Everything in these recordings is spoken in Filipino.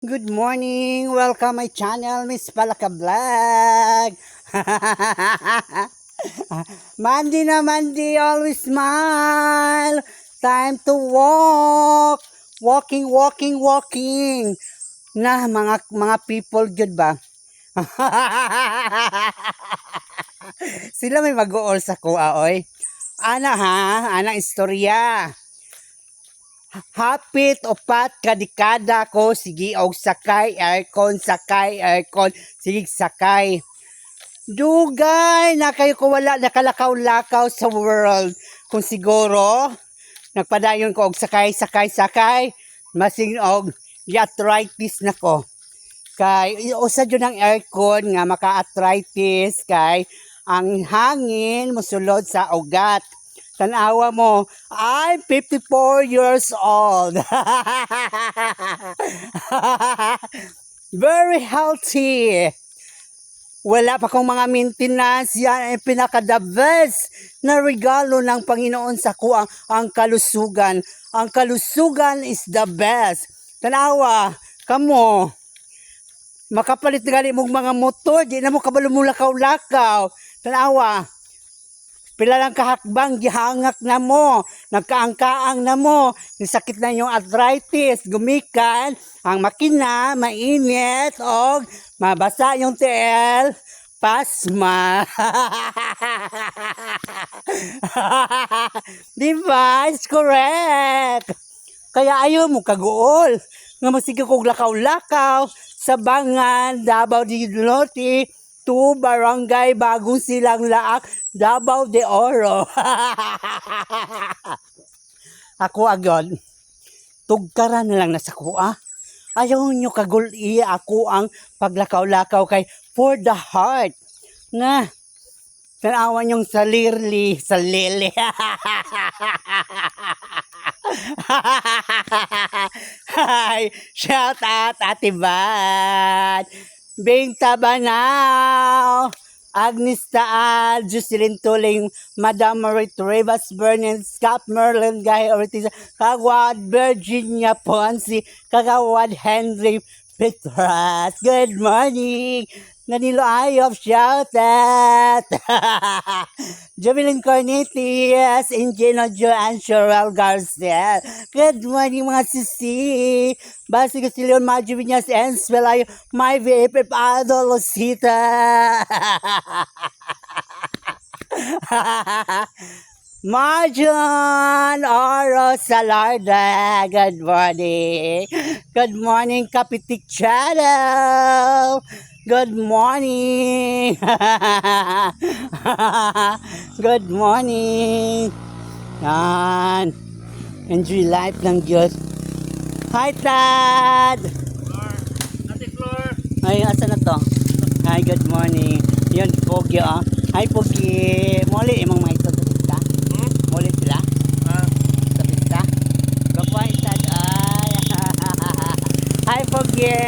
Good morning! Welcome my channel, Miss Palaka Vlog! Monday na Monday, always smile! Time to walk! Walking! Na, mga people good ba? Sila may mag-uol sa kuha, oy. Ana istorya. Hapit upat kadikada ko sige og sakay aircon sige sakay dugay na kayo ko wala nakalakaw-lakaw sa world kung siguro nagpadayon ko og sakay masing og arthritis na ko kay usa jud ang aircon nga maka-arthritis kay ang hangin mosulod sa ugat. Tanawa mo, I'm 54 years old. Very healthy. Wala pa kong mga maintenance. Yan ay pinaka-the best na regalo ng Panginoon sa kuang ang kalusugan. Ang kalusugan is the best. Tanawa, kamo, makapalit gali mong mga motor, di na mo kabalo mo lakaw-lakaw. Tanawa, pila lang kahakbang, gihangak na mo, nagkaangkaang na mo, sakit na yung arthritis, gumikan, ang makina, mainit, o mabasa yung TL, pasma. Diba? It's correct. Kaya ayaw mo kaguol. Nga masige kong lakaw-lakaw, sa Bangan, Davao del Norte, to Barangay Bagong Silang Laak, Davao de Oro. Ako agad, tugkara na lang nasa kuha. Ayaw nyo kaguli ako ang paglakaw-lakaw kay for the heart. Na, tanawan yung salili. Hi, shout out Ate Van. Bing Tabanaw, Agnes Taal, Jocelyn Tuling, Madam Marit Rivas Bernin, Scott Merlin, Guy Ortiz, Kagawad Virginia Ponce, Kagawad Henry Petras. Good morning! Nanilo Ayop, shout out! Jovelyn Cornetius, Ingeno Joanne Cheryl Garcia. Good morning mga sisi! Basi ko si Leon Majo Viñas and Spelayo, my VFF Adol Osita. Marjon Oro Salarda. Good morning. Good morning, Kapitik Channel. Good morning. Good morning. Yan. Enjoy life lang Diyos. Hi, Tad. Ate Flor. Ay, asa na to? Hi, good morning. Yun, Pogi, oh. Hi, Pogi. Muli, imong mga ito sa pista? Muli sila? Sa pista? Kapay, Tad. Ay. Hi, Pogi.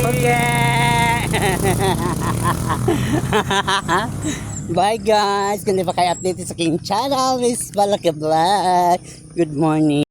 Pogi. Bye, guys. Kung di pa kayo update sa aking channel, Miss Palaka Vlog. Good morning.